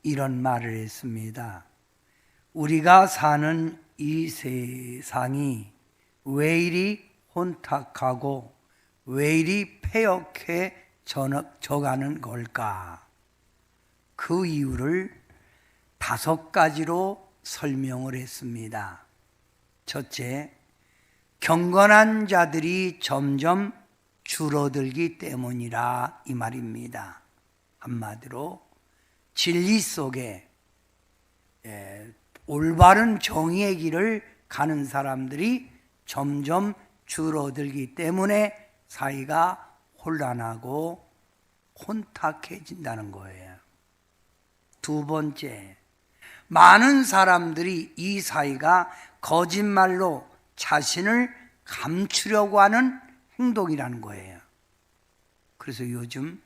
이런 말을 했습니다. 우리가 사는 이 세상이 왜 이리 혼탁하고 왜 이리 폐역해져가는 걸까? 그 이유를 5가지로 설명을 했습니다. 첫째, 경건한 자들이 점점 줄어들기 때문이라 이 말입니다. 한마디로 진리 속에 올바른 정의의 길을 가는 사람들이 점점 줄어들기 때문에 사이가 혼란하고 혼탁해진다는 거예요. 두 번째, 많은 사람들이 이 사이가 거짓말로 자신을 감추려고 하는 행동이라는 거예요. 그래서 요즘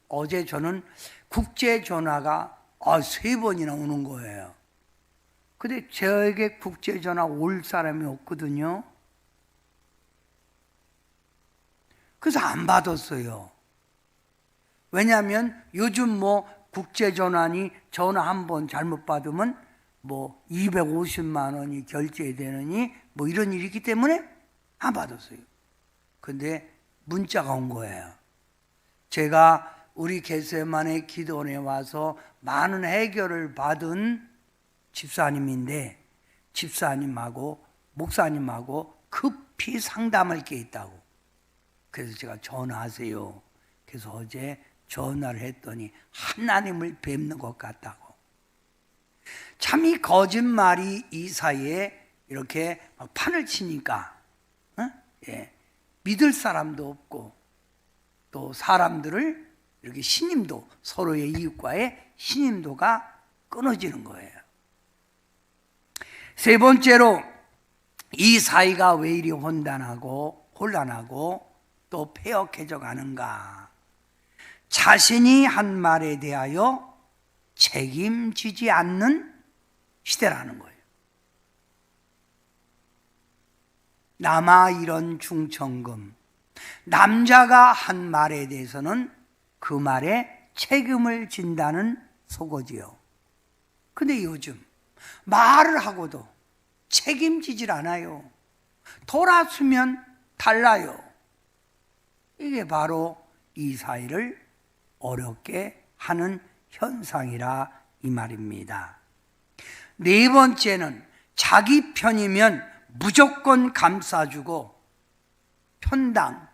어제 저는 국제 전화가 3번이나 오는 거예요. 근데 저에게 국제 전화 올 사람이 없거든요. 그래서 안 받았어요. 왜냐하면 요즘 국제 전화니 전화 한 번 잘못 받으면 250만 원이 결제되느니 이런 일이 있기 때문에 안 받았어요. 근데 문자가 온 거예요. 제가 우리 겟세마네 기도원에 와서 많은 해결을 받은 집사님인데 집사님하고 목사님하고 급히 상담할 게 있다고. 그래서 제가 전화하세요. 그래서 어제 전화를 했더니 하나님을 뵙는 것 같다고. 참 이 거짓말이 이 사이에 이렇게 판을 치니까 믿을 사람도 없고 또 사람들을 이렇게 신임도, 서로의 이웃과의 신임도가 끊어지는 거예요. 세 번째로 이 사이가 왜 이리 혼란하고 또 폐역해져 가는가? 자신이 한 말에 대하여 책임지지 않는 시대라는 거예요. 남아 이런 충청금, 남자가 한 말에 대해서는 그 말에 책임을 진다는 속어지요. 근데 요즘 말을 하고도 책임지질 않아요. 돌아서면 달라요. 이게 바로 이 사이를 어렵게 하는 현상이라 이 말입니다. 네 번째는 자기 편이면 무조건 감싸주고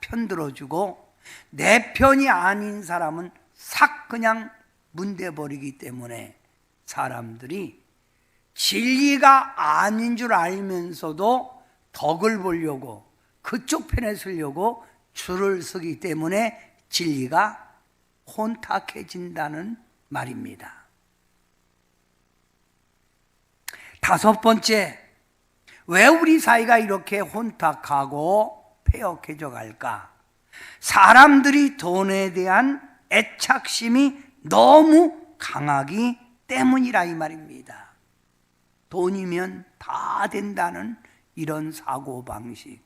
편들어주고 내 편이 아닌 사람은 싹 그냥 문대버리기 때문에 사람들이 진리가 아닌 줄 알면서도 덕을 보려고 그쪽 편에 서려고 줄을 서기 때문에 진리가 혼탁해진다는 말입니다. 5번째, 왜 우리 사이가 이렇게 혼탁하고 폐역해져 갈까? 사람들이 돈에 대한 애착심이 너무 강하기 때문이라 이 말입니다. 돈이면 다 된다는 이런 사고방식.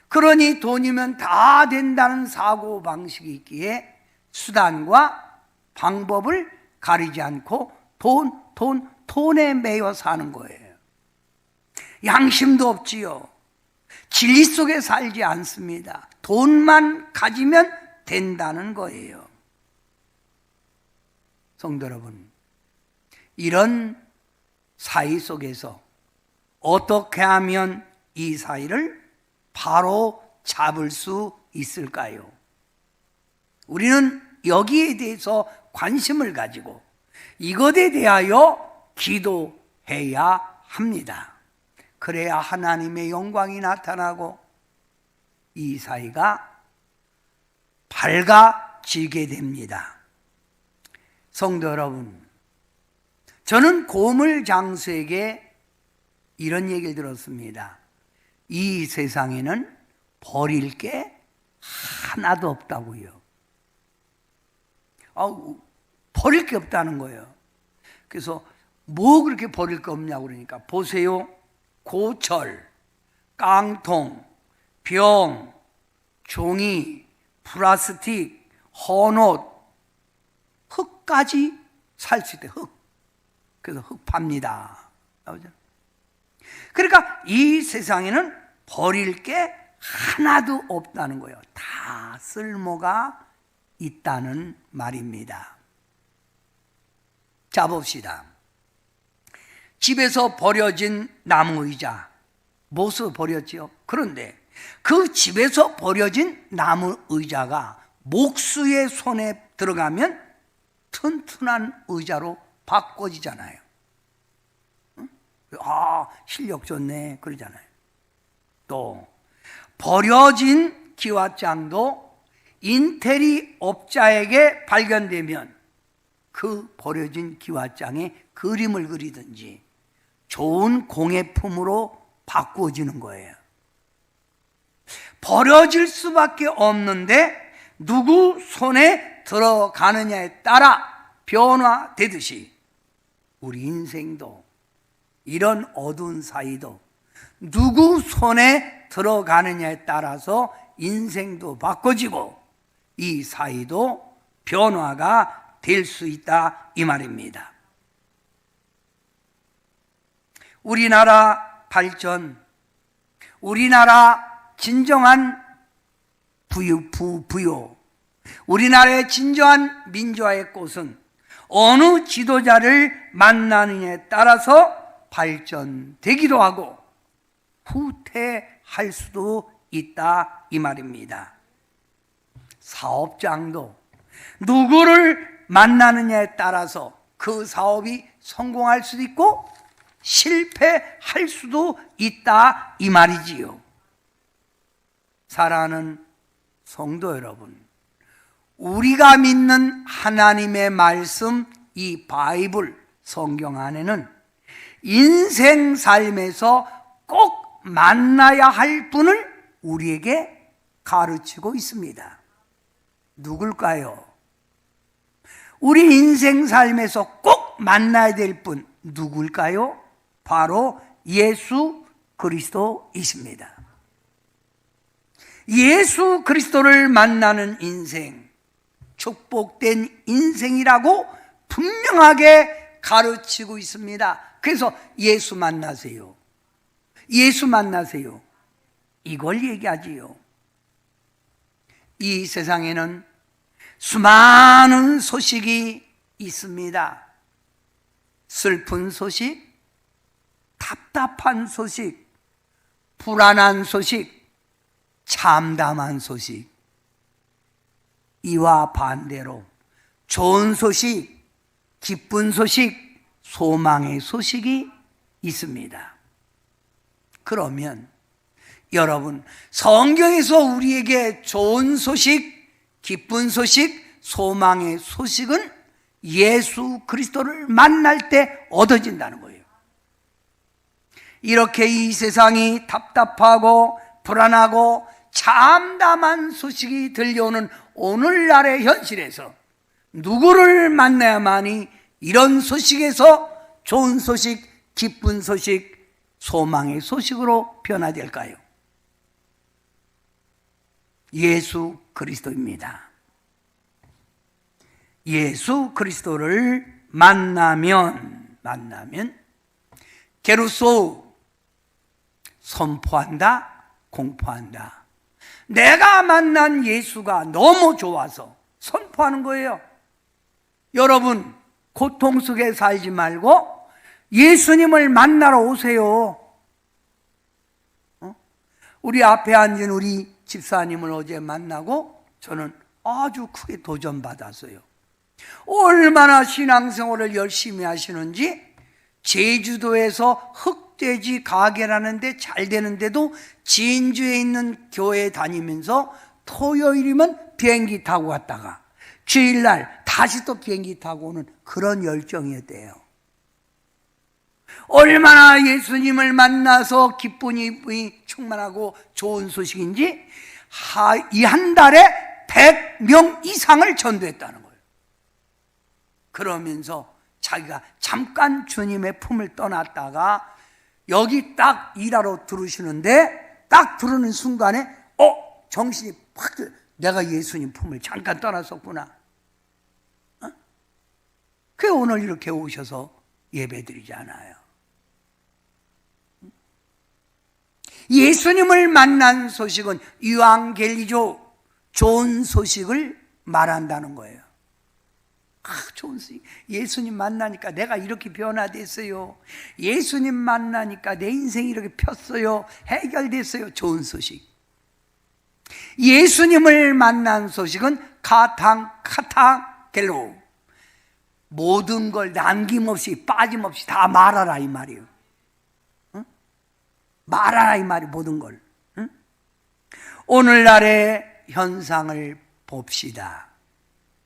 그러니 돈이면 다 된다는 사고방식이 있기에 수단과 방법을 가리지 않고 돈에 매여 사는 거예요. 양심도 없지요. 진리 속에 살지 않습니다. 돈만 가지면 된다는 거예요. 성도 여러분, 이런 사이 속에서 어떻게 하면 이 사이를 바로 잡을 수 있을까요? 우리는 여기에 대해서 관심을 가지고 이것에 대하여 기도해야 합니다. 그래야 하나님의 영광이 나타나고 이 사이가 밝아지게 됩니다. 성도 여러분, 저는 고물장수에게 이런 얘기를 들었습니다. 이 세상에는 버릴 게 하나도 없다고요. 버릴 게 없다는 거예요. 그래서 뭐 그렇게 버릴 게 없냐고 그러니까 보세요. 고철, 깡통, 병, 종이, 플라스틱, 헌옷, 흙까지 살 수 있대. 흙. 그래서 흙 팝니다. 나오죠? 그러니까 이 세상에는 버릴 게 하나도 없다는 거예요. 다 쓸모가 있다는 말입니다. 자, 봅시다. 집에서 버려진 나무 의자, 못으로 버렸지요. 그런데 그 집에서 버려진 나무 의자가 목수의 손에 들어가면 튼튼한 의자로 바꿔지잖아요. 응? 실력 좋네 그러잖아요. 또 버려진 기와장도 인테리 업자에게 발견되면 그 버려진 기와장에 그림을 그리든지 좋은 공예품으로 바꾸어지는 거예요. 버려질 수밖에 없는데 누구 손에 들어가느냐에 따라 변화되듯이 우리 인생도 이런 어두운 사이도 누구 손에 들어가느냐에 따라서 인생도 바꿔지고 이 사이도 변화가 될 수 있다 이 말입니다. 우리나라 발전, 우리나라 진정한 부요, 우리나라의 진정한 민주화의 꽃은 어느 지도자를 만나느냐에 따라서 발전되기도 하고 후퇴할 수도 있다 이 말입니다. 사업장도 누구를 만나느냐에 따라서 그 사업이 성공할 수도 있고 실패할 수도 있다 이 말이지요. 사랑하는 성도 여러분, 우리가 믿는 하나님의 말씀, 이 바이블 성경 안에는 인생 삶에서 꼭 만나야 할 분을 우리에게 가르치고 있습니다. 누굴까요? 우리 인생 삶에서 꼭 만나야 될 분 누굴까요? 바로 예수 그리스도이십니다. 예수 그리스도를 만나는 인생, 축복된 인생이라고 분명하게 가르치고 있습니다. 그래서 예수 만나세요. 예수 만나세요. 이걸 얘기하지요. 이 세상에는 수많은 소식이 있습니다. 슬픈 소식, 답답한 소식, 불안한 소식, 참담한 소식. 이와 반대로 좋은 소식, 기쁜 소식, 소망의 소식이 있습니다. 그러면 여러분, 성경에서 우리에게 좋은 소식, 기쁜 소식, 소망의 소식은 예수 그리스도를 만날 때 얻어진다는 거예요. 이렇게 이 세상이 답답하고 불안하고 참담한 소식이 들려오는 오늘날의 현실에서 누구를 만나야만이 이런 소식에서 좋은 소식, 기쁜 소식, 소망의 소식으로 변화될까요? 예수 그리스도입니다. 예수 그리스도를 만나면 게루소 선포한다, 공포한다. 내가 만난 예수가 너무 좋아서 선포하는 거예요. 여러분, 고통 속에 살지 말고 예수님을 만나러 오세요. 우리 앞에 앉은 우리 집사님을 어제 만나고 저는 아주 크게 도전받았어요. 얼마나 신앙생활을 열심히 하시는지 제주도에서 흑돼지 가게라는 데 잘 되는데도 진주에 있는 교회에 다니면서 토요일이면 비행기 타고 갔다가 주일날 다시 또 비행기 타고 오는 그런 열정이었대요. 얼마나 예수님을 만나서 기쁨이 충만하고 좋은 소식인지 이 한 달에 100명 이상을 전도했다는 거예요. 그러면서 자기가 잠깐 주님의 품을 떠났다가 여기 딱 일하러 들으시는데 딱 들으는 순간에 정신이 확 내가 예수님 품을 잠깐 떠났었구나. 그 오늘 이렇게 오셔서 예배드리잖아요. 예수님을 만난 소식은 유앙겔리조, 좋은 소식을 말한다는 거예요. 좋은 소식. 예수님 만나니까 내가 이렇게 변화됐어요. 예수님 만나니까 내 인생이 이렇게 폈어요. 해결됐어요. 좋은 소식. 예수님을 만난 소식은 카타겔로, 모든 걸 남김없이 빠짐없이 다 말하라 이 말이에요. 응? 말하라 이 말이 모든 걸. 응? 오늘날의 현상을 봅시다.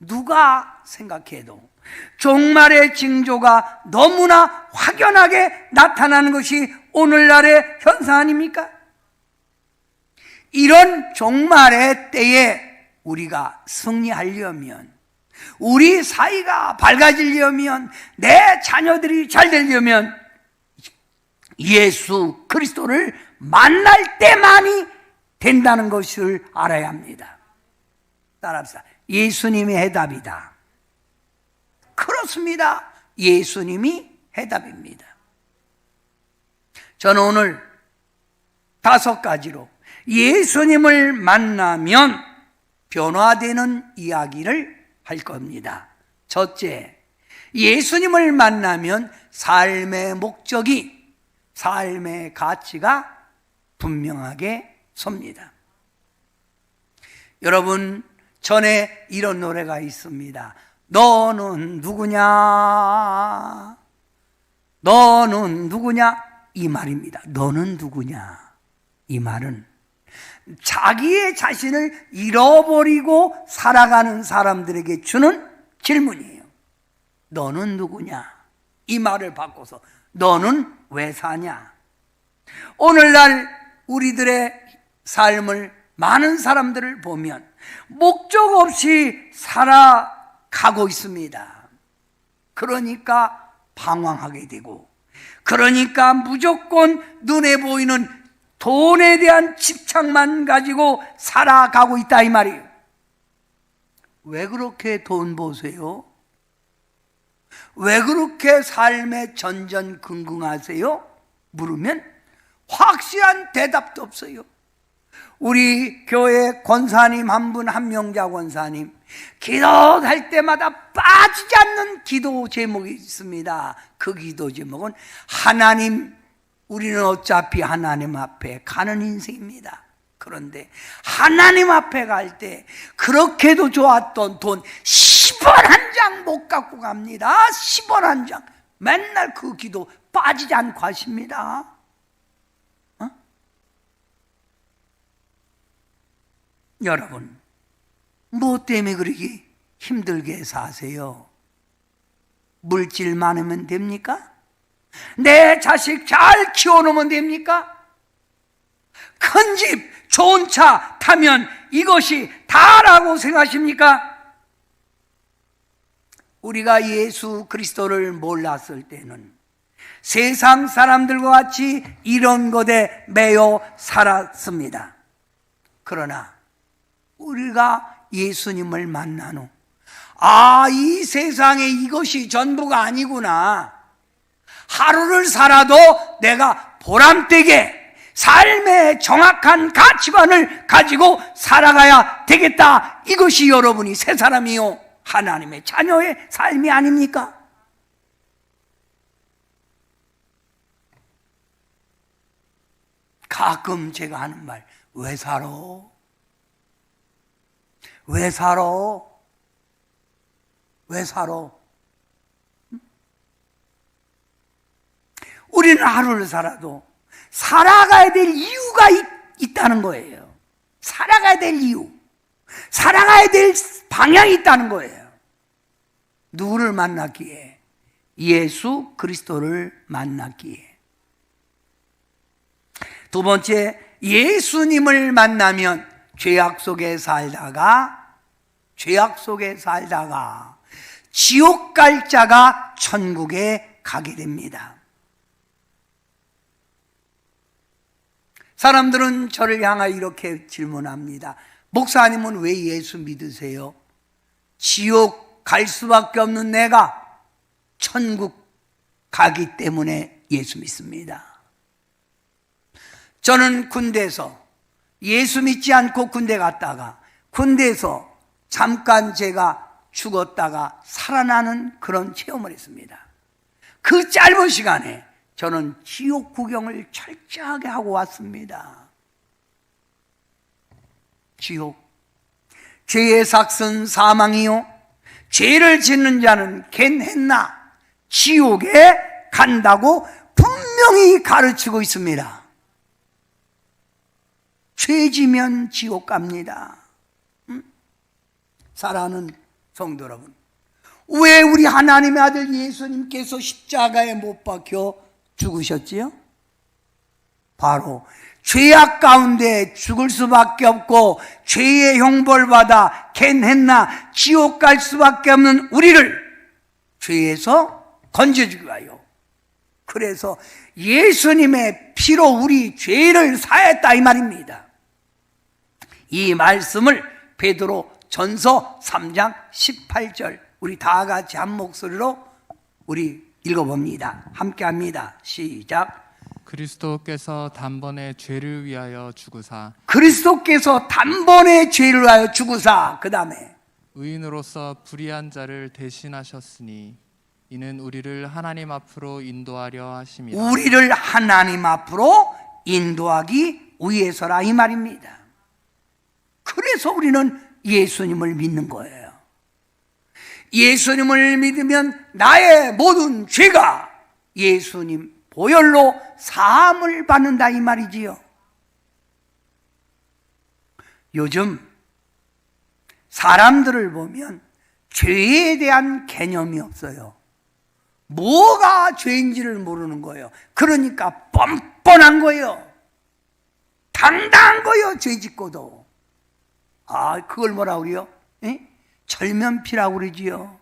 누가 생각해도 종말의 징조가 너무나 확연하게 나타나는 것이 오늘날의 현상 아닙니까? 이런 종말의 때에 우리가 승리하려면, 우리 사이가 밝아지려면, 내 자녀들이 잘 되려면 예수 그리스도를 만날 때만이 된다는 것을 알아야 합니다. 따라합시다. 예수님이 해답이다. 그렇습니다. 예수님이 해답입니다. 저는 오늘 5가지로 예수님을 만나면 변화되는 이야기를 할 겁니다. 첫째, 예수님을 만나면 삶의 목적이, 삶의 가치가 분명하게 섭니다. 여러분, 전에 이런 노래가 있습니다. 너는 누구냐? 너는 누구냐? 이 말입니다. 너는 누구냐? 이 말은 자기의 자신을 잃어버리고 살아가는 사람들에게 주는 질문이에요. 너는 누구냐? 이 말을 바꿔서 너는 왜 사냐? 오늘날 우리들의 삶을, 많은 사람들을 보면 목적 없이 살아가고 있습니다. 그러니까 방황하게 되고, 그러니까 무조건 눈에 보이는 돈에 대한 집착만 가지고 살아가고 있다 이 말이에요. 왜 그렇게 돈 보세요? 왜 그렇게 삶에 전전긍긍하세요? 물으면 확실한 대답도 없어요. 우리 교회 권사님 한 분, 한명자 권사님, 기도할 때마다 빠지지 않는 기도 제목이 있습니다. 그 기도 제목은 하나님, 우리는 어차피 하나님 앞에 가는 인생입니다. 그런데 하나님 앞에 갈 때 그렇게도 좋았던 돈 10원 한 장 못 갖고 갑니다. 10원 한 장. 맨날 그 기도 빠지지 않고 하십니다. 여러분, 뭐 때문에 그렇게 힘들게 사세요? 물질 많으면 됩니까? 내 자식 잘 키워놓으면 됩니까? 큰 집, 좋은 차 타면 이것이 다라고 생각하십니까? 우리가 예수 그리스도를 몰랐을 때는 세상 사람들과 같이 이런 것에 매여 살았습니다. 그러나 우리가 예수님을 만난 후, 이 세상에 이것이 전부가 아니구나. 하루를 살아도 내가 보람되게 삶의 정확한 가치관을 가지고 살아가야 되겠다. 이것이 여러분이 새 사람이요, 하나님의 자녀의 삶이 아닙니까? 가끔 제가 하는 말, 왜 살아? 왜 살아? 왜 살아? 우리는 하루를 살아도 살아가야 될 이유가 있다는 거예요. 살아가야 될 이유, 살아가야 될 방향이 있다는 거예요. 누구를 만났기에? 예수 그리스도를 만났기에. 두 번째, 예수님을 만나면 죄악 속에 살다가 지옥 갈 자가 천국에 가게 됩니다. 사람들은 저를 향하여 이렇게 질문합니다. 목사님은 왜 예수 믿으세요? 지옥 갈 수밖에 없는 내가 천국 가기 때문에 예수 믿습니다. 저는 군대에서 예수 믿지 않고 군대 갔다가 군대에서 잠깐 제가 죽었다가 살아나는 그런 체험을 했습니다. 그 짧은 시간에 저는 지옥 구경을 철저하게 하고 왔습니다. 지옥, 죄의 삭은 사망이요 죄를 짓는 자는 겐헨나 지옥에 간다고 분명히 가르치고 있습니다. 죄지면 지옥 갑니다. 사랑하는 성도 여러분, 왜 우리 하나님의 아들 예수님께서 십자가에 못 박혀 죽으셨지요? 바로 죄악 가운데 죽을 수밖에 없고 죄의 형벌 받아 겐헨나 지옥 갈 수밖에 없는 우리를 죄에서 건져주기 위하여, 그래서 예수님의 피로 우리 죄를 사했다 이 말입니다. 이 말씀을 베드로 전서 3장 18절 우리 다 같이 한 목소리로 우리 읽어봅니다. 함께 합니다. 시작. 그리스도께서 단번에 죄를 위하여 죽으사, 그리스도께서 단번에 죄를 위하여 죽으사, 그 다음에 의인으로서 불의한 자를 대신하셨으니 이는 우리를 하나님 앞으로 인도하려 하심이라. 우리를 하나님 앞으로 인도하기 위해서라 이 말입니다. 그래서 우리는 예수님을 믿는 거예요. 예수님을 믿으면 나의 모든 죄가 예수님 보혈로 사함을 받는다 이 말이지요. 요즘 사람들을 보면 죄에 대한 개념이 없어요. 뭐가 죄인지를 모르는 거예요. 그러니까 뻔뻔한 거예요. 당당한 거예요. 죄 짓고도. 그걸 뭐라고 그래요? 절면피라고 그러지요.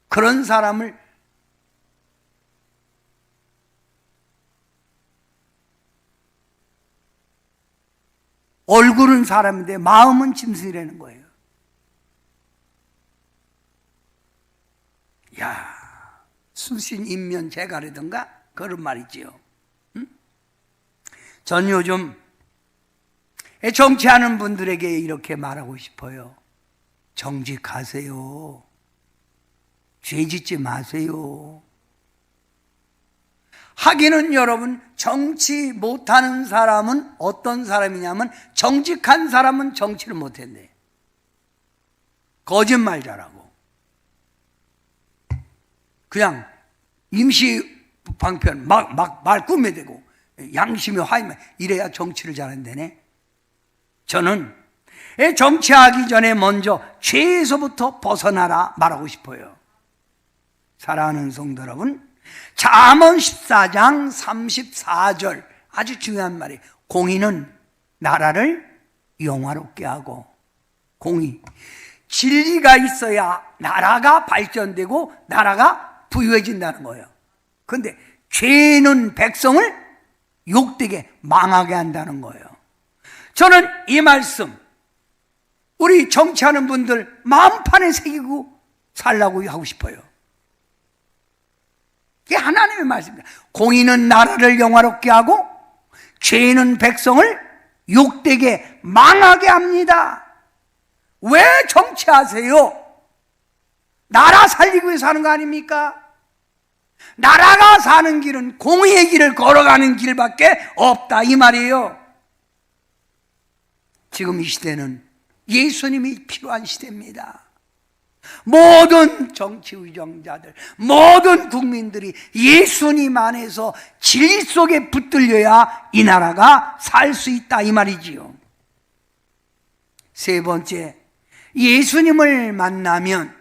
그런 사람을 얼굴은 사람인데 마음은 짐승이라는 거예요. 야, 수신 인면 제가라든가 그런 말이지요. 전 요즘 정치하는 분들에게 이렇게 말하고 싶어요. 정직하세요. 죄 짓지 마세요. 하기는 여러분, 정치 못하는 사람은 어떤 사람이냐면 정직한 사람은 정치를 못했네. 거짓말 잘하고 그냥 임시 방편 말 꾸며대고 양심이 화이면 이래야 정치를 잘한다네. 저는 정치하기 전에 먼저 죄에서부터 벗어나라 말하고 싶어요. 사랑하는 성도 여러분, 잠언 14장 34절 아주 중요한 말이에요. 공의는 나라를 영화롭게 하고, 공의, 진리가 있어야 나라가 발전되고 나라가 부유해진다는 거예요. 그런데 죄는 백성을 욕되게 망하게 한다는 거예요. 저는 이 말씀 우리 정치하는 분들 마음판에 새기고 살라고 하고 싶어요. 이게 하나님의 말씀입니다. 공의는 나라를 영화롭게 하고 죄는 백성을 욕되게 망하게 합니다. 왜 정치하세요? 나라 살리기 위해서 하는 거 아닙니까? 나라가 사는 길은 공의의 길을 걸어가는 길밖에 없다 이 말이에요. 지금 이 시대는 예수님이 필요한 시대입니다. 모든 정치 의정자들, 모든 국민들이 예수님 안에서 진리 속에 붙들려야 이 나라가 살 수 있다 이 말이지요. 세 번째, 예수님을 만나면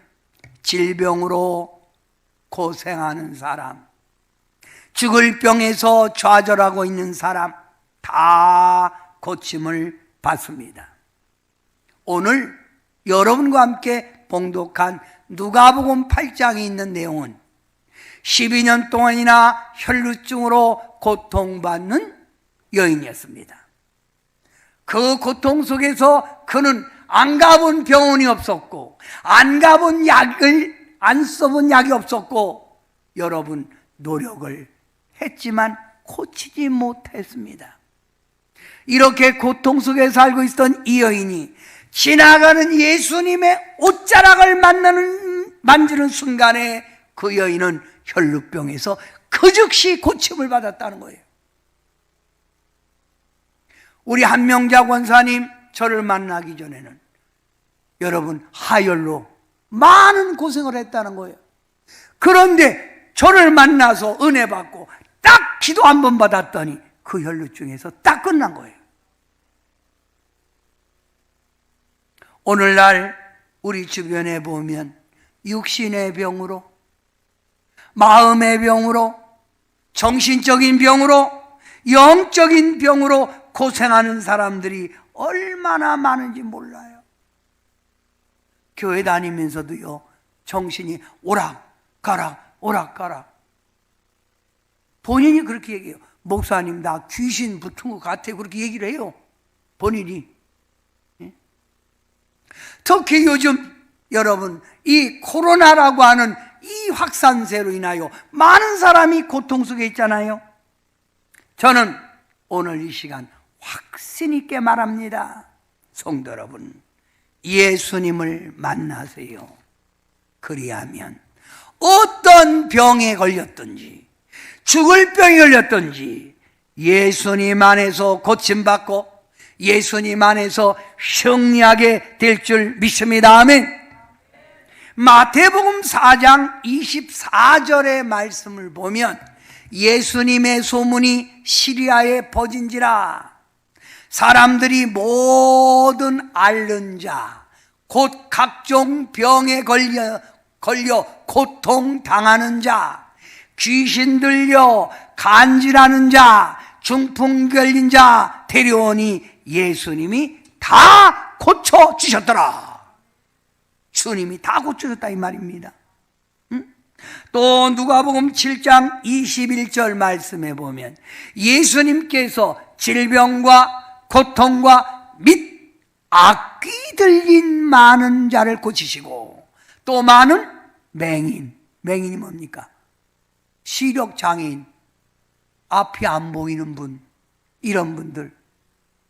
질병으로 고생하는 사람, 죽을 병에서 좌절하고 있는 사람 다 고침을 받습니다. 오늘 여러분과 함께 봉독한 누가복음 8장에 있는 내용은 12년 동안이나 혈루증으로 고통받는 여인이었습니다. 그 고통 속에서 그는 안 가본 병원이 없었고 안 써본 약이 없었고 여러분 노력을 했지만 고치지 못했습니다. 이렇게 고통 속에 살고 있던 이 여인이 지나가는 예수님의 옷자락을 만지는 순간에 그 여인은 혈루병에서 그 즉시 고침을 받았다는 거예요. 우리 한명자 권사님 저를 만나기 전에는 여러분 하혈로 많은 고생을 했다는 거예요. 그런데 저를 만나서 은혜 받고 딱 기도 한 번 받았더니 그 혈루증에서 딱 끝난 거예요. 오늘날 우리 주변에 보면 육신의 병으로, 마음의 병으로, 정신적인 병으로, 영적인 병으로 고생하는 사람들이 얼마나 많은지 몰라요. 교회 다니면서도요, 정신이 오락가락 오락가락. 본인이 그렇게 얘기해요. 목사님 나 귀신 붙은 것 같아, 그렇게 얘기를 해요, 본인이. 특히 요즘 여러분 이 코로나라고 하는 이 확산세로 인하여 많은 사람이 고통 속에 있잖아요. 저는 오늘 이 시간 확신 있게 말합니다. 성도 여러분, 예수님을 만나세요. 그리하면 어떤 병에 걸렸든지, 죽을 병에 걸렸든지 예수님 안에서 고침받고 예수님 안에서 승리하게 될 줄 믿습니다. 아멘. 마태복음 4장 24절의 말씀을 보면 예수님의 소문이 시리아에 퍼진지라 사람들이 모든 앓는 자, 곧 각종 병에 걸려 고통당하는 자, 귀신 들려 간질하는 자, 중풍 걸린 자 데려오니 예수님이 다 고쳐주셨더라. 주님이 다 고쳐줬다 이 말입니다. 또 누가복음 7장 21절 말씀에 보면 예수님께서 질병과 고통과 및 악귀 들린 많은 자를 고치시고 또 많은 맹인이 뭡니까? 시력장애인, 앞이 안 보이는 분, 이런 분들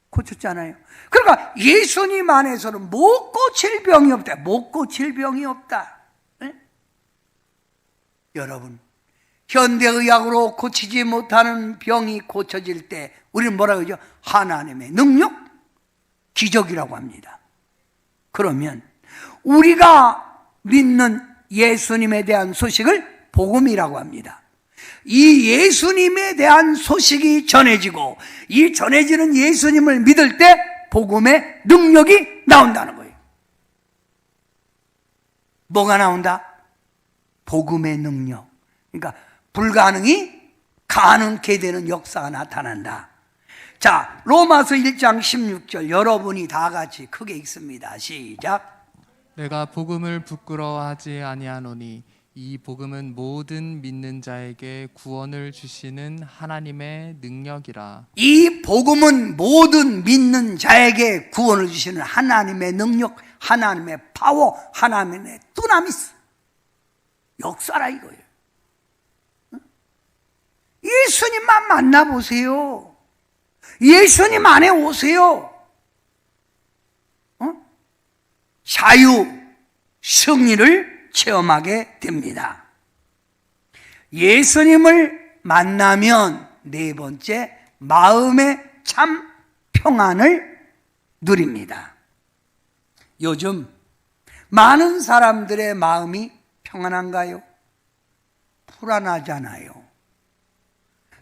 고쳤잖아요. 그러니까 예수님 안에서는 못 고칠 병이 없다. 못 고칠 병이 없다. 네? 여러분, 현대의학으로 고치지 못하는 병이 고쳐질 때 우리는 뭐라고 하죠? 하나님의 능력, 기적이라고 합니다. 그러면 우리가 믿는 예수님에 대한 소식을 복음이라고 합니다. 이 예수님에 대한 소식이 전해지고 이 전해지는 예수님을 믿을 때 복음의 능력이 나온다는 거예요. 뭐가 나온다? 복음의 능력. 그러니까 불가능이 가능케 되는 역사가 나타난다. 자, 로마서 1장 16절 여러분이 다 같이 크게 읽습니다. 시작. 내가 복음을 부끄러워하지 아니하노니 이 복음은 모든 믿는 자에게 구원을 주시는 하나님의 능력이라. 이 복음은 모든 믿는 자에게 구원을 주시는 하나님의 능력, 하나님의 파워, 하나님의 두나미스 역사라 이거예요. 예수님만 만나보세요. 예수님 안에 오세요. 자유, 승리를 체험하게 됩니다. 예수님을 만나면 네 번째, 마음의 참 평안을 누립니다. 요즘 많은 사람들의 마음이 평안한가요? 불안하잖아요.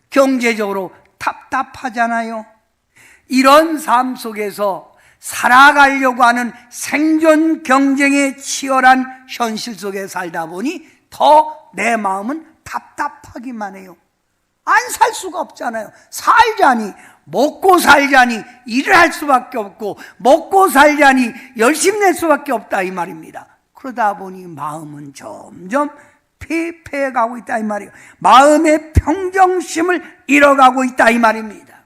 경제적으로 답답하잖아요. 이런 삶 속에서 살아가려고 하는 생존 경쟁의 치열한 현실 속에 살다 보니 더 내 마음은 답답하기만 해요. 안 살 수가 없잖아요. 살자니, 먹고 살자니 일을 할 수밖에 없고 먹고 살자니 열심히 낼 수밖에 없다 이 말입니다. 그러다 보니 마음은 점점 패패해가고 있다 이 말이에요. 마음의 평정심을 잃어가고 있다 이 말입니다.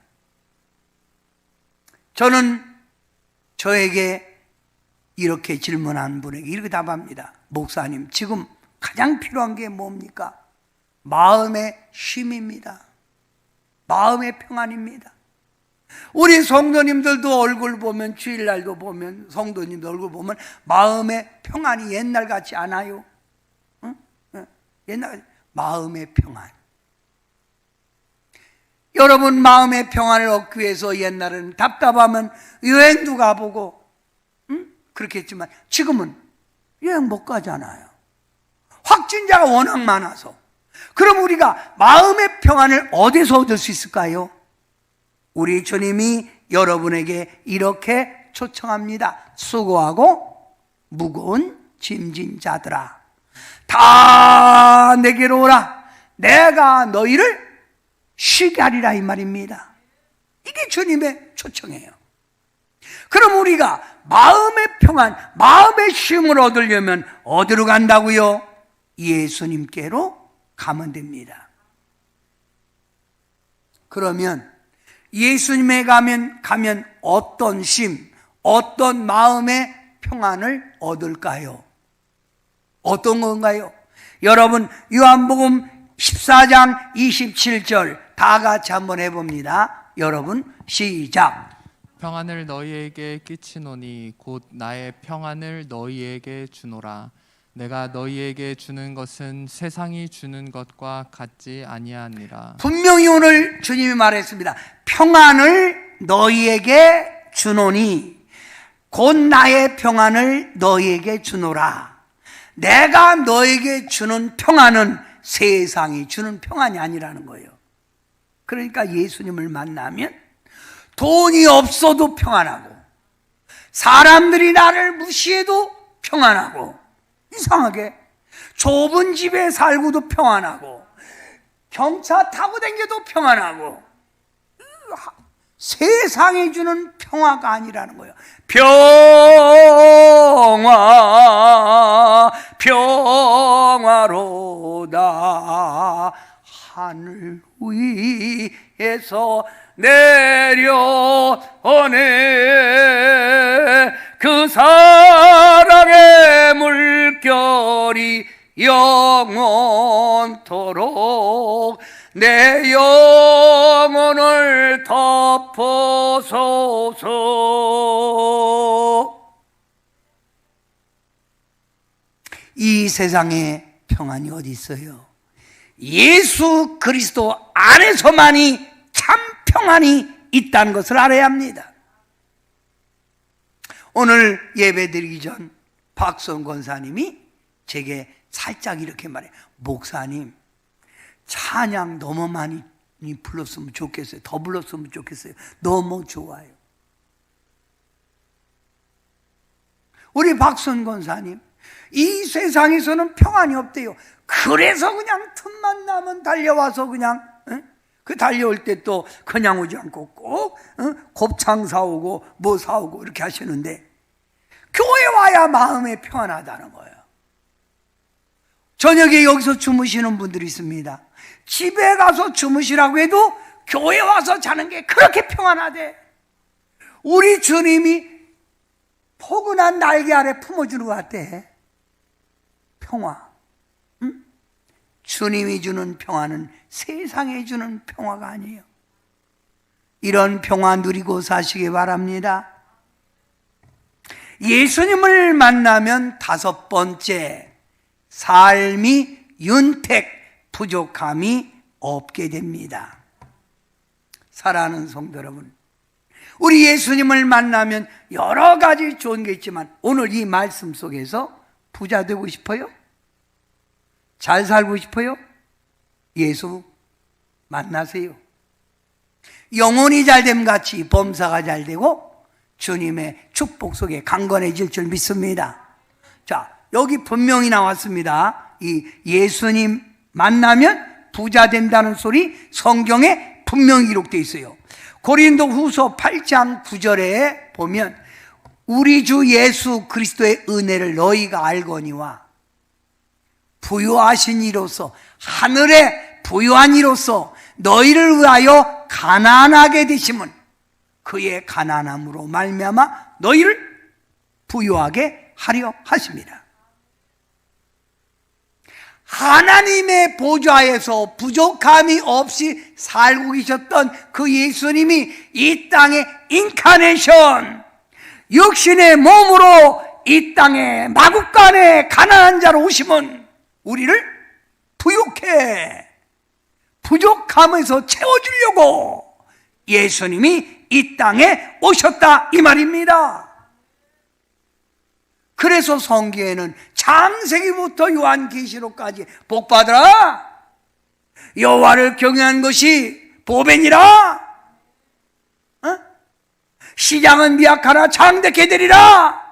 저는 저에게 이렇게 질문한 분에게 이렇게 답합니다. 목사님, 지금 가장 필요한 게 뭡니까? 마음의 쉼입니다. 마음의 평안입니다. 우리 성도님들도 얼굴 보면, 주일날도 보면, 성도님들 얼굴 보면 마음의 평안이 옛날 같지 않아요? 응? 옛날 마음의 평안. 여러분, 마음의 평안을 얻기 위해서 옛날에는 답답하면 여행도 가보고, 그렇게 했지만 지금은 여행 못 가잖아요. 확진자가 워낙 많아서. 그럼 우리가 마음의 평안을 어디서 얻을 수 있을까요? 우리 주님이 여러분에게 이렇게 초청합니다. 수고하고 무거운 짐진 자들아, 다 내게로 오라. 내가 너희를 쉬게 하리라, 이 말입니다. 이게 주님의 초청이에요. 그럼 우리가 마음의 평안, 마음의 쉼을 얻으려면 어디로 간다고요? 예수님께로 가면 됩니다. 그러면 예수님에 가면 어떤 쉼, 어떤 마음의 평안을 얻을까요? 어떤 건가요? 여러분, 요한복음 14장 27절 다 같이 한번 해봅니다. 여러분, 시작. 평안을 너희에게 끼치노니 곧 나의 평안을 너희에게 주노라. 내가 너희에게 주는 것은 세상이 주는 것과 같지 아니하니라. 분명히 오늘 주님이 말했습니다. 평안을 너희에게 주노니 곧 나의 평안을 너희에게 주노라. 내가 너에게 주는 평안은 세상이 주는 평안이 아니라는 거예요. 그러니까 예수님을 만나면 돈이 없어도 평안하고, 사람들이 나를 무시해도 평안하고, 이상하게 좁은 집에 살고도 평안하고, 경차 타고 다녀도 평안하고, 세상이 주는 평화가 아니라는 거예요. 평화로다 하늘 위에서 내려오네. 그 사랑의 물결이 영원토록 내 영혼을 덮어소서. 이 세상에 평안이 어디 있어요? 예수 그리스도 안에서만이 참 평안이 있다는 것을 알아야 합니다. 오늘 예배드리기 전 박수원 권사님이 제게 살짝 이렇게 말해요. 목사님, 찬양 너무 많이 불렀으면 좋겠어요. 더 불렀으면 좋겠어요. 너무 좋아요. 우리 박수원 권사님, 이 세상에서는 평안이 없대요. 그래서 그냥 틈만 나면 달려와서 그냥 그 달려올 때 또 그냥 오지 않고 꼭 곱창 사오고 뭐 사오고 이렇게 하시는데, 교회 와야 마음이 평안하다는 거예요. 저녁에 여기서 주무시는 분들이 있습니다. 집에 가서 주무시라고 해도 교회 와서 자는 게 그렇게 평안하대. 우리 주님이 포근한 날개 아래 품어주는 것 같대. 평화. 주님이 주는 평화는 세상에 주는 평화가 아니에요. 이런 평화 누리고 사시기 바랍니다. 예수님을 만나면 다섯 번째, 삶이 윤택, 부족함이 없게 됩니다. 사랑하는 성도 여러분, 우리 예수님을 만나면 여러 가지 좋은 게 있지만 오늘 이 말씀 속에서 부자 되고 싶어요? 잘 살고 싶어요? 예수 만나세요. 영혼이 잘됨 같이 범사가 잘 되고 주님의 축복 속에 강건해질 줄 믿습니다. 자, 여기 분명히 나왔습니다. 이 예수님 만나면 부자 된다는 소리 성경에 분명히 기록되어 있어요. 고린도 후서 8장 9절에 보면 우리 주 예수 그리스도의 은혜를 너희가 알거니와 부유하신 이로서, 하늘의 부유한 이로서 너희를 위하여 가난하게 되심은 그의 가난함으로 말미암아 너희를 부유하게 하려 하십니다. 하나님의 보좌에서 부족함이 없이 살고 계셨던 그 예수님이 이 땅에 인카네이션, 육신의 몸으로 이 땅에 마국간에 가난한 자로 오시면 우리를 부욕해 부족함에서 채워주려고 예수님이 이 땅에 오셨다 이 말입니다. 그래서 성경에는 창세기부터 요한계시록까지 복받으라, 여호와를 경외하는 것이 보배니라, 시장은 미약하나 장대케 되리라,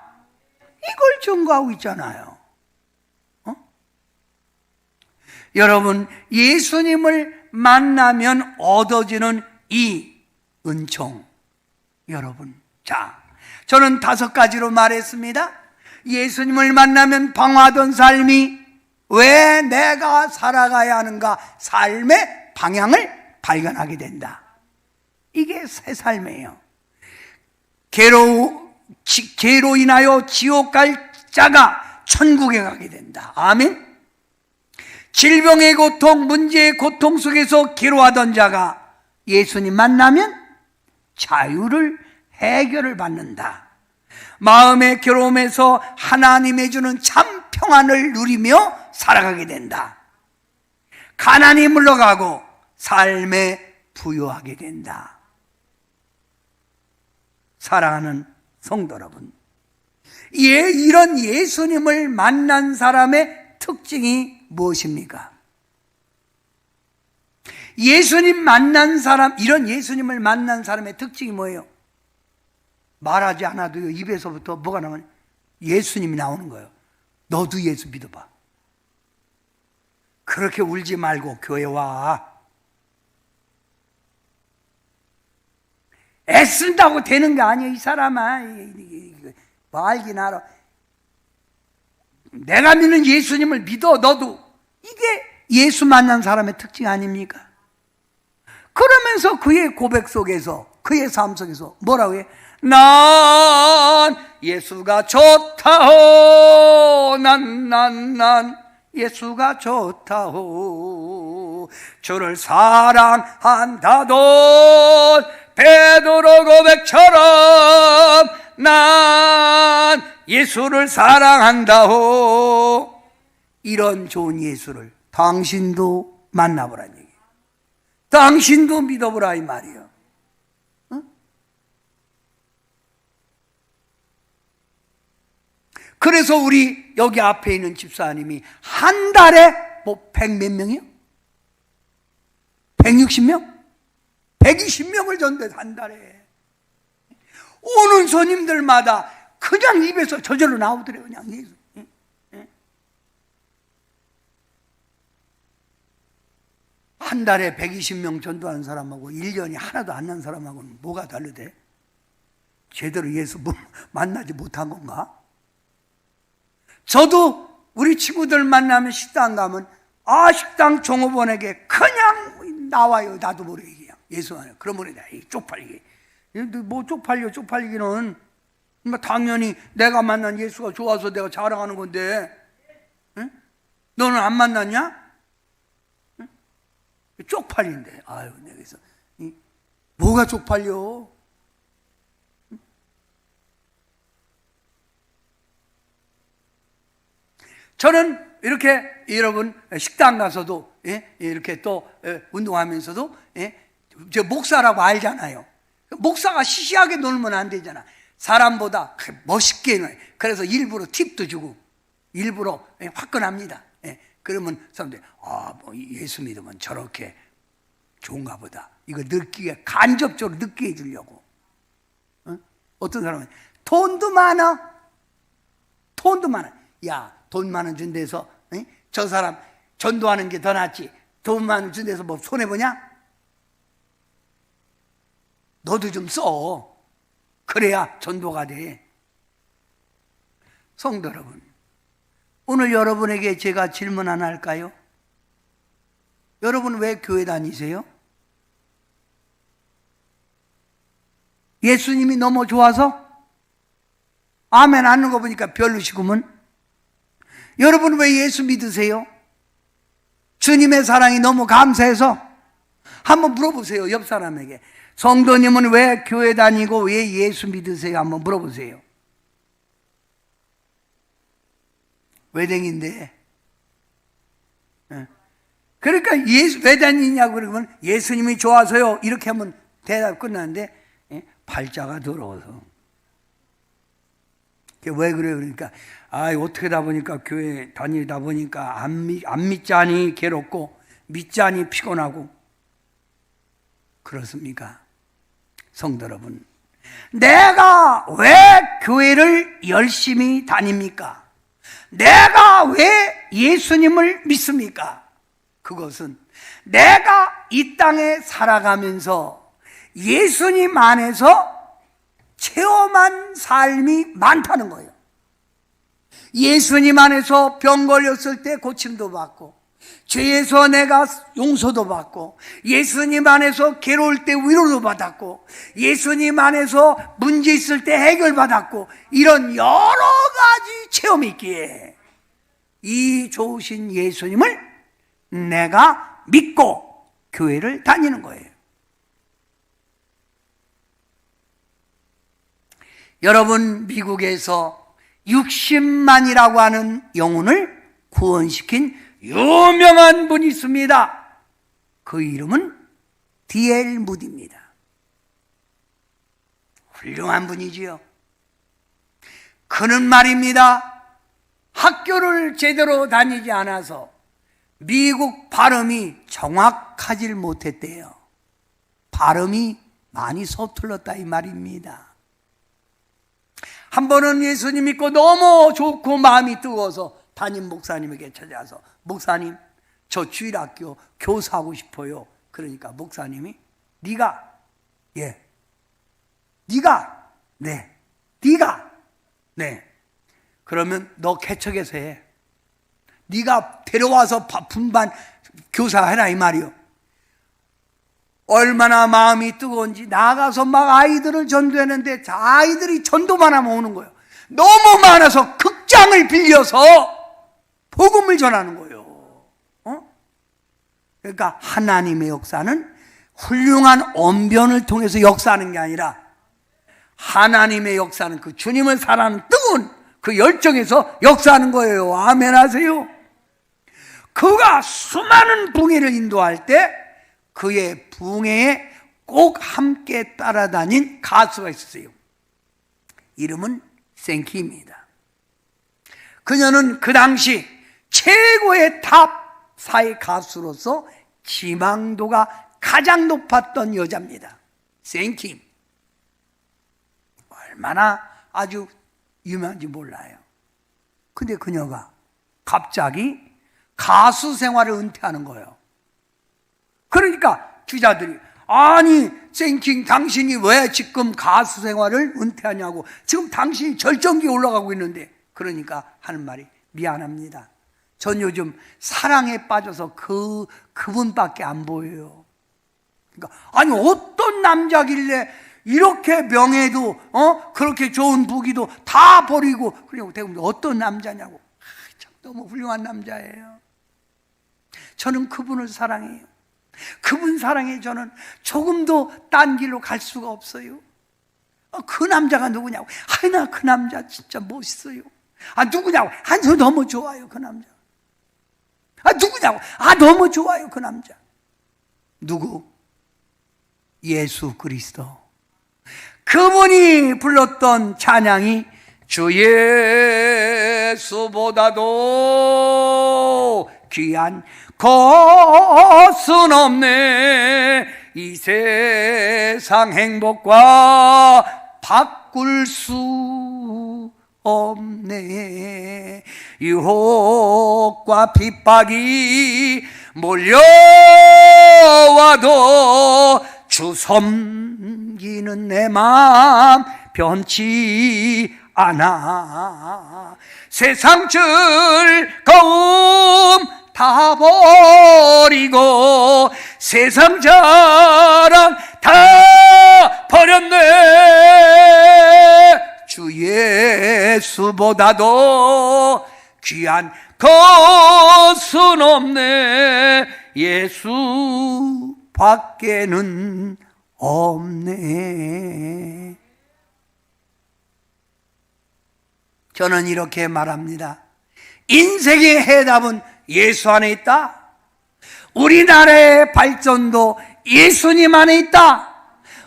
이걸 증거하고 있잖아요. 여러분, 예수님을 만나면 얻어지는 이 은총, 여러분, 자, 저는 5가지로 말했습니다. 예수님을 만나면 방황하던 삶이 왜 내가 살아가야 하는가, 삶의 방향을 발견하게 된다. 이게 새 삶이에요. 개로 인하여 지옥 갈 자가 천국에 가게 된다. 아멘. 질병의 고통, 문제의 고통 속에서 괴로워하던 자가 예수님 만나면 자유를, 해결을 받는다. 마음의 괴로움에서 하나님이 주는 참 평안을 누리며 살아가게 된다. 가난이 물러가고 삶에 부유하게 된다. 사랑하는 성도 여러분, 이런 예수님을 만난 사람의 특징이 무엇입니까? 예수님 만난 사람, 이런 예수님을 만난 사람의 특징이 뭐예요? 말하지 않아도 입에서부터 뭐가 나오면 예수님이 나오는 거예요. 너도 예수 믿어봐. 그렇게 울지 말고 교회 와. 애쓴다고 되는 게 아니에요, 이 사람아. 뭐 알긴 알아. 내가 믿는 예수님을 믿어, 너도. 이게 예수 만난 사람의 특징 아닙니까? 그러면서 그의 고백 속에서, 그의 삶 속에서 뭐라고 해? 난 예수가 좋다호, 난 예수가 좋다호, 주를 사랑한다던 베드로 고백처럼 난 예수를 사랑한다호. 이런 좋은 예수를 당신도 만나보라는 얘기예요. 당신도 믿어보라 이 말이에요. 그래서 우리 여기 앞에 있는 집사님이 한 달에 뭐 100몇 명이요? 160명? 120명을 전도해서 한 달에 오는 손님들마다 그냥 입에서 저절로 나오더래요. 그냥 예수. 한 달에 120명 전도하는 사람하고 1년이 하나도 안 난 사람하고는 뭐가 다르대? 제대로 예수 만나지 못한 건가? 저도 우리 친구들 만나면 식당 가면 식당 종업원에게 그냥 나와요. 나도 모르게 그냥 예수 안에. 그러면 쪽팔리게. 뭐 쪽팔리기는 당연히 내가 만난 예수가 좋아서 내가 자랑하는 건데, 응? 너는 안 만났냐? 응? 쪽팔린데. 아유, 내가 그래서 뭐가 쪽팔려? 저는 이렇게 여러분 식당 가서도 이렇게 또 운동하면서도 저 목사라고 알잖아요. 목사가 시시하게 놀면 안 되잖아. 사람보다 멋있게. 그래서 일부러 팁도 주고 일부러 화끈합니다. 그러면 사람들이 뭐 예수 믿으면 저렇게 좋은가 보다. 이거 느끼게, 간접적으로 느끼게 해주려고. 어떤 사람은 돈도 많아. 야, 돈 많은 준 데서 저 사람 전도하는 게 더 낫지. 돈 많은 준 데서 뭐 손해보냐? 너도 좀 써. 그래야 전도가 돼. 성도 여러분, 오늘 여러분에게 제가 질문 하나 할까요? 여러분 왜 교회 다니세요? 예수님이 너무 좋아서? 아멘 하는 거 보니까 별로시구먼. 여러분 왜 예수 믿으세요? 주님의 사랑이 너무 감사해서 한번 물어보세요. 옆 사람에게. 성도님은 왜 교회 다니고 왜 예수 믿으세요? 한번 물어보세요. 외댕인데. 그러니까 왜 다니냐고 그러면 예수님이 좋아서요. 이렇게 하면 대답 끝나는데 팔자가 더러워서. 왜 그래요? 그러니까 어떻게 다 보니까 교회 다니다 보니까 안 믿자니 괴롭고 믿자니 피곤하고. 그렇습니까? 성도 여러분, 내가 왜 교회를 열심히 다닙니까? 내가 왜 예수님을 믿습니까? 그것은 내가 이 땅에 살아가면서 예수님 안에서 체험한 삶이 많다는 거예요. 예수님 안에서 병 걸렸을 때 고침도 받고, 죄에서 내가 용서도 받고, 예수님 안에서 괴로울 때 위로도 받았고, 예수님 안에서 문제 있을 때 해결받았고, 이런 여러 가지 체험이 있기에 이 좋으신 예수님을 내가 믿고 교회를 다니는 거예요. 여러분, 미국에서 60만이라고 하는 영혼을 구원시킨 유명한 분이 있습니다. 그 이름은 D.L. 무디입니다. 훌륭한 분이지요. 그는 말입니다. 학교를 제대로 다니지 않아서 미국 발음이 정확하질 못했대요. 발음이 많이 서툴렀다 이 말입니다. 한 번은 예수님 믿고 너무 좋고 마음이 뜨거워서 담임 목사님에게 찾아와서, 목사님, 저 주일학교 교사하고 싶어요. 그러니까 목사님이 네가 네, 그러면 너 개척해서 해. 네가 데려와서 분반 교사해라 이 말이요. 얼마나 마음이 뜨거운지 나가서 막 아이들을 전도했는데 아이들이 전도만 하면 오는 거예요. 너무 많아서 극장을 빌려서 복음을 전하는 거예요. 그러니까 하나님의 역사는 훌륭한 언변을 통해서 역사하는 게 아니라 하나님의 역사는 그 주님을 사랑하는 뜨거운 그 열정에서 역사하는 거예요. 아멘 하세요. 그가 수많은 붕해를 인도할 때 그의 붕해에 꼭 함께 따라다닌 가수가 있었어요. 이름은 생키입니다. 그녀는 그 당시 최고의 탑 사의 가수로서 지망도가 가장 높았던 여자입니다. 생킴. 얼마나 아주 유명한지 몰라요. 근데 그녀가 갑자기 가수 생활을 은퇴하는 거예요. 그러니까 주자들이, 아니 생킹 당신이 왜 지금 가수 생활을 은퇴하냐고, 지금 당신이 절정기에 올라가고 있는데. 그러니까 하는 말이, 미안합니다, 전 요즘 사랑에 빠져서 그분밖에 안 보여요. 그러니까 아니 어떤 남자길래 이렇게 명예도 그렇게 좋은 부귀도 다 버리고 그냥 대부분 어떤 남자냐고. 참 너무 훌륭한 남자예요. 저는 그분을 사랑해요. 그분 사랑에 저는 조금도 딴 길로 갈 수가 없어요. 그 남자가 누구냐고. 나 그 남자 진짜 멋있어요. 누구냐고. 저 너무 좋아요 그 남자. 누구냐고. 너무 좋아요 그 남자. 누구? 예수 그리스도. 그분이 불렀던 찬양이 주 예수보다도 귀한 것은 없네. 이 세상 행복과 바꿀 수 없네. 유혹과 핍박이 몰려와도 주 섬기는 내 맘 변치 않아. 세상 즐거움 다 버리고 세상 자랑 다 버렸네. 주 예수보다도 귀한 것은 없네. 예수 밖에는 없네. 저는 이렇게 말합니다. 인생의 해답은 예수 안에 있다. 우리나라의 발전도 예수님 안에 있다.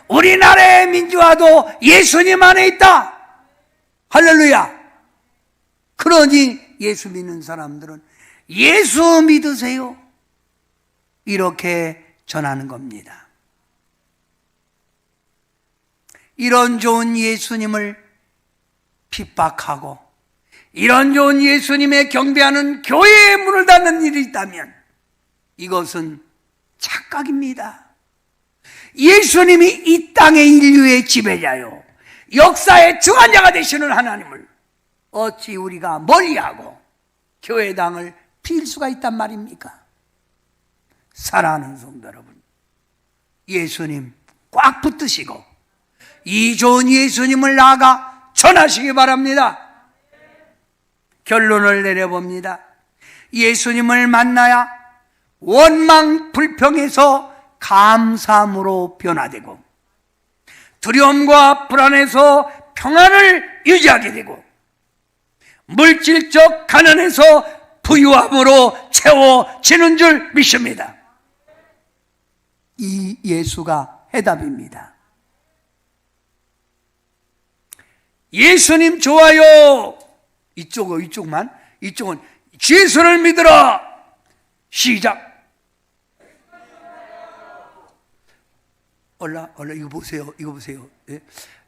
우리나라의 민주화도 예수님 안에 있다. 할렐루야. 그러니 예수 믿는 사람들은 예수 믿으세요. 이렇게 전하는 겁니다. 이런 좋은 예수님을 핍박하고 이런 좋은 예수님의 경배하는 교회의 문을 닫는 일이 있다면 이것은 착각입니다. 예수님이 이 땅의 인류의 지배자요, 역사의 주관자가 되시는 하나님을 어찌 우리가 멀리하고 교회당을 빌 수가 있단 말입니까? 사랑하는 성도 여러분, 예수님 꽉 붙드시고 이 좋은 예수님을 나아가 전하시기 바랍니다. 결론을 내려봅니다. 예수님을 만나야 원망 불평에서 감사함으로 변화되고 두려움과 불안에서 평안을 유지하게 되고 물질적 가난에서 부유함으로 채워지는 줄 믿습니다. 이 예수가 해답입니다. 예수님 좋아요. 이쪽은 예수를 믿으라. 시작. 얼라 이거 보세요. 예?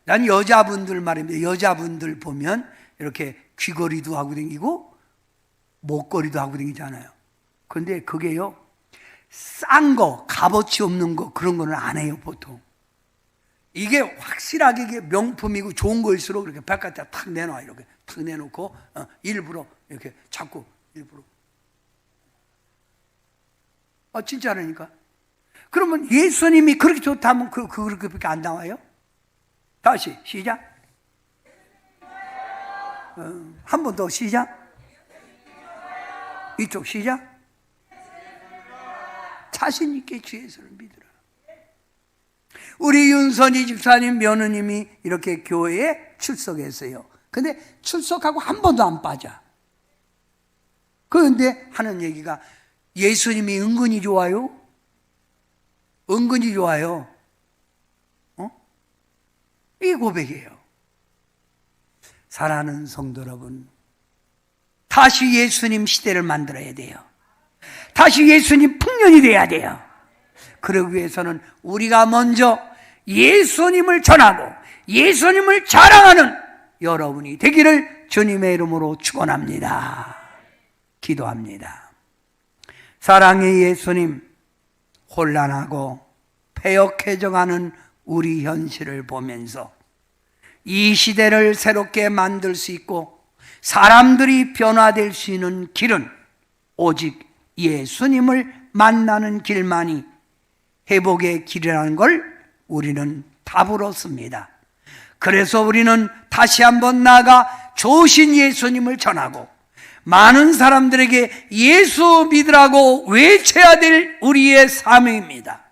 난 여자분들 말입니다. 여자분들 보면 이렇게 귀걸이도 하고 다니고 목걸이도 하고 다니잖아요. 그런데 그게요, 싼 거, 값어치 없는 거, 그런 거는 안 해요, 보통. 이게 확실하게 이게 명품이고 좋은 거일수록 이렇게 바깥에 탁 내놔. 이렇게 탁 내놓고 일부러 이렇게 자꾸 일부러. 진짜라니까. 그러면 예수님이 그렇게 좋다면 그렇게밖에 안 나와요? 다시 시작. 한 번 더 시작. 이쪽 시작. 자신 있게 주 예수를 믿으라. 우리 윤선이 집사님 며느님이 이렇게 교회에 출석했어요. 근데 출석하고 한 번도 안 빠져. 그런데 하는 얘기가 예수님이 은근히 좋아요. 은근히 좋아요. 이 고백이에요. 사랑하는 성도 여러분, 다시 예수님 시대를 만들어야 돼요. 다시 예수님 풍년이 돼야 돼요. 그러기 위해서는 우리가 먼저 예수님을 전하고 예수님을 자랑하는 여러분이 되기를 주님의 이름으로 축원합니다. 기도합니다. 사랑의 예수님, 혼란하고 패역해져가는 우리 현실을 보면서 이 시대를 새롭게 만들 수 있고 사람들이 변화될 수 있는 길은 오직 예수님을 만나는 길만이 회복의 길이라는 걸 우리는 답으로 씁니다. 그래서 우리는 다시 한번 나아가 좋으신 예수님을 전하고 많은 사람들에게 예수 믿으라고 외쳐야 될 우리의 사명입니다.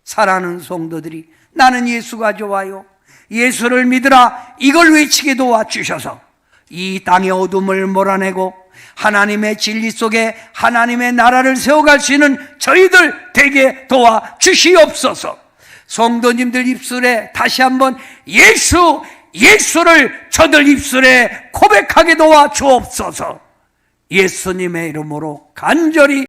사랑하는 성도들이 나는 예수가 좋아요, 예수를 믿으라, 이걸 외치게 도와주셔서 이 땅의 어둠을 몰아내고 하나님의 진리 속에 하나님의 나라를 세워갈 수 있는 저희들 되게 도와주시옵소서. 성도님들 입술에 다시 한번 예수를 저들 입술에 고백하게 도와주옵소서. 예수님의 이름으로 간절히